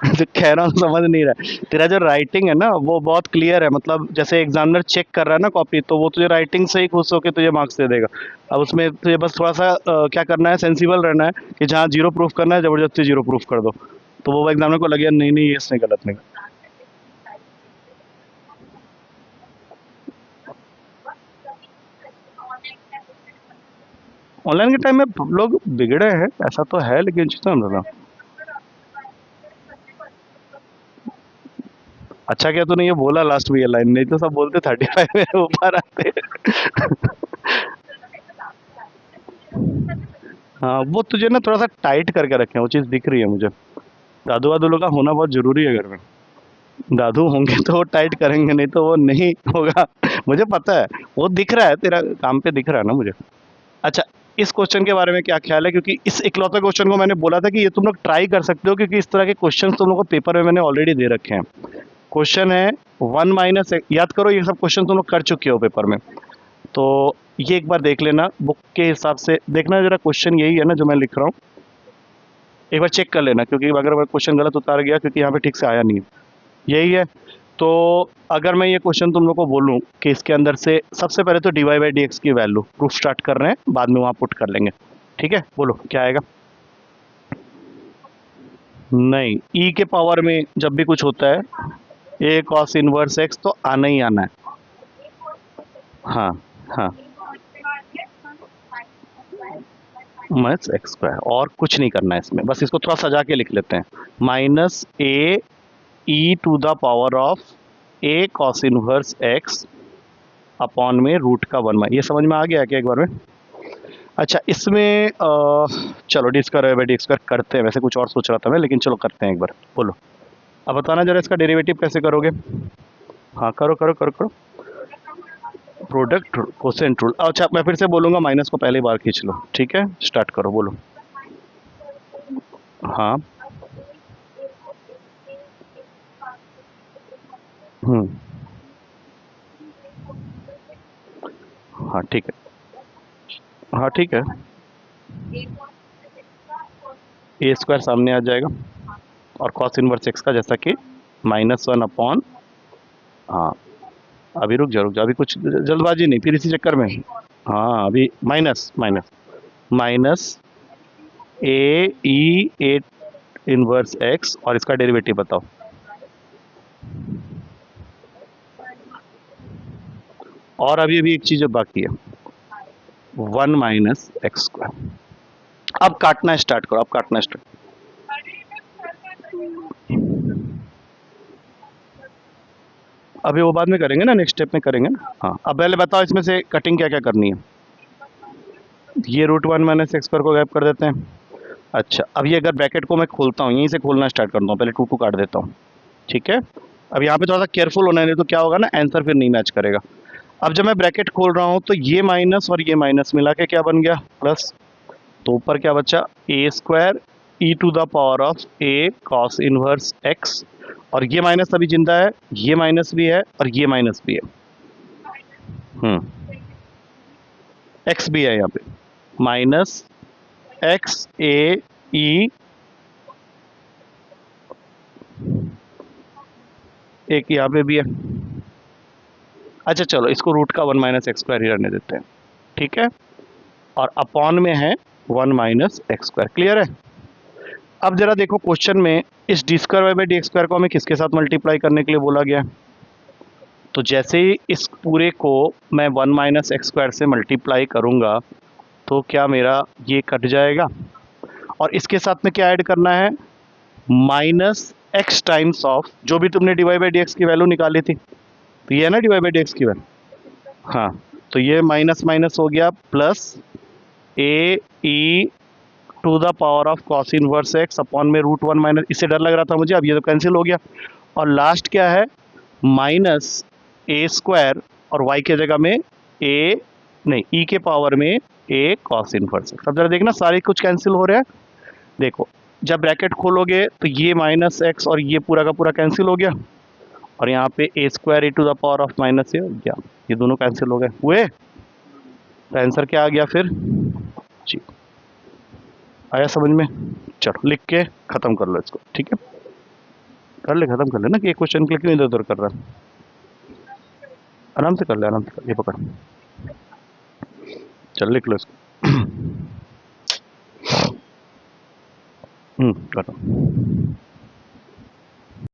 जो कह रहा हूँ समझ नहीं रहा है। तेरा जो राइटिंग है ना वो बहुत क्लियर है, मतलब जैसे एग्जामिनर चेक कर रहा है ना कॉपी, तो वो तुझे राइटिंग से ही खुश होकर तुझे मार्क्स दे देगा। अब उसमें तुझे बस थोड़ा सा क्या करना है, सेंसिबल रहना है, कि जहाँ जीरो प्रूफ करना है जबरदस्ती जीरो प्रूफ कर दो, तो वो एग्जामिनर को लगे नहीं नहीं ये इसने गलत नहीं। ऑनलाइन के टाइम में लोग बिगड़े हैं, ऐसा तो है, लेकिन चीज़ ना, अच्छा क्या तूने ये बोला लास्ट में ये लाइन, नहीं तो सब बोलते 35 में ऊपर आते। हाँ, वो तुझे ना थोड़ा सा टाइट करके रखे हैं, वो चीज़ दिख रही है मुझे। दादू वादू लोग का होना बहुत जरूरी है घर में। दादू होंगे तो वो टाइट करेंगे, नहीं तो वो नहीं होगा। मुझे पता है, वो दिख रहा है, तेरा काम पे दिख रहा है ना मुझे। अच्छा, इस क्वेश्चन के बारे में क्या ख्याल है, क्योंकि इस इकलौते क्वेश्चन को मैंने बोला था कि ये तुम लोग ट्राई कर सकते हो, क्योंकि इस तरह के क्वेश्चन तुम लोग को पेपर में मैंने ऑलरेडी दे रखे हैं। क्वेश्चन है 1 - याद करो, ये सब क्वेश्चन तुम लोग कर चुके हो पेपर में, तो ये एक बार देख लेना, बुक के हिसाब से देखना जरा, क्वेश्चन यही है ना जो मैं लिख रहा हूँ, एक बार चेक कर लेना, क्योंकि अगर मैं क्वेश्चन गलत उतार गया, क्योंकि यहाँ पे ठीक से आया नहीं है, यही है। तो अगर मैं ये क्वेश्चन तुम लोग को बोलूँ कि इसके अंदर से सबसे पहले तो d Y by D x की वैल्यू प्रूफ स्टार्ट कर रहे हैं, बाद में वहाँ पुट कर लेंगे, ठीक है। बोलो क्या आएगा। नहीं, ई के पावर में जब भी कुछ होता है, ए कॉस इनवर्स एक्स तो आना ही आना है। हाँ हाँ, माइनस एक्स स्क्वायर, और कुछ नहीं करना है इसमें, बस इसको थोड़ा सजा के लिख लेते हैं, minus a e to the power of A cos inverse x upon में रूट का 1। ये समझ में आ गया क्या एक बार में। अच्छा, इसमें चलो D square by d square करते हैं, वैसे कुछ और सोच रहा था मैं, लेकिन चलो करते हैं एक बार। बोलो अब बताना जरा इसका डेरिवेटिव कैसे करोगे। हाँ, करो करो करो करो। प्रोडक्ट कोसेंट रूल, अच्छा मैं फिर से बोलूँगा, माइनस को पहली बार खींच लो, ठीक है, स्टार्ट करो, बोलो। हाँ। हम्म। हाँ ठीक है। हाँ ठीक है, ए स्क्वायर सामने आ जाएगा, और कॉस इनवर्स एक्स का जैसा कि -1 अपॉन, हाँ अभी रुक जा, अभी कुछ जल्दबाजी नहीं, फिर इसी चक्कर में। हाँ, अभी minus minus minus a E A inverse X और इसका डेरिवेटिव बताओ। और अभी भी एक चीज बाकी है, 1 माइनस एक्स स्क्वायर। अब काटना स्टार्ट करो, अब काटना स्टार्ट। अभी वो बाद में करेंगे ना, नेक्स्ट स्टेप में करेंगे ना। हाँ, अब पहले बताओ इसमें से कटिंग क्या क्या करनी है। ये √1 माइनस एक्स स्क्वायर को गैप कर देते हैं। अच्छा, अब ये अगर ब्रैकेट को मैं खोलता हूँ, यहीं से खोलना स्टार्ट करता हूँ, पहले 2 काट देता हूँ, ठीक है। अब यहाँ पे थोड़ा सा केयरफुल होना है, नहीं तो क्या होगा ना, आंसर फिर नहीं मैच करेगा। अब जब मैं ब्रैकेट खोल रहा हूँ तो ये माइनस और ये माइनस मिला के क्या बन गया, प्लस। तो ऊपर क्या बचा, A square E to the power of A cos inverse X, और ये माइनस अभी जिंदा है, ये माइनस भी है और ये माइनस भी है। एक्स भी है यहाँ पे, माइनस एक्स ए ई, एक यहाँ पे भी है। अच्छा चलो, इसको रूट का 1 माइनस एक्स स्क्वायर ही रहने देते हैं, ठीक है। और अपॉन में है 1 माइनस एक्स स्क्वायर, क्लियर है। अब जरा देखो क्वेश्चन में, इस d square Y by d square को हमें किसके साथ मल्टीप्लाई करने के लिए बोला गया है। तो जैसे ही इस पूरे को मैं 1 माइनस एक्स स्क्वायर से मल्टीप्लाई करूंगा तो क्या मेरा ये कट जाएगा, और इसके साथ में क्या ऐड करना है, माइनस एक्स टाइम्स ऑफ जो भी तुमने d Y by D x की वैल्यू निकाली थी, तो ये है ना d Y by D x की वैल्यू। हाँ, तो ये माइनस माइनस हो गया plus a e to the power of cos inverse x upon में √1 माइनस, इससे डर लग रहा था मुझे, अब ये तो कैंसिल हो गया। और लास्ट क्या है, माइनस ए स्क्वायर, और वाई के जगह में ए नहीं ई के पावर में ए कॉस इनवर्स एक्स। अब जरा देखना सारे कुछ कैंसिल हो रहा है। देखो जब ब्रैकेट खोलोगे तो ये माइनस एक्स और ये पूरा का पूरा कैंसिल हो गया, और यहाँ पे A square E to the power of minus A हो गया, ये दोनों कैंसिल हो गए हुए। तो आंसर क्या आ गया फिर जी, आया समझ में। चलो लिख के खत्म कर लो इसको, ठीक है, कर ले, खत्म कर लेना कि एक क्वेश्चन के लिए क्यों इधर उधर कर रहा है। आराम से कर ले, आराम से कर, ये पकड़, चल लिख लो इसको। करो।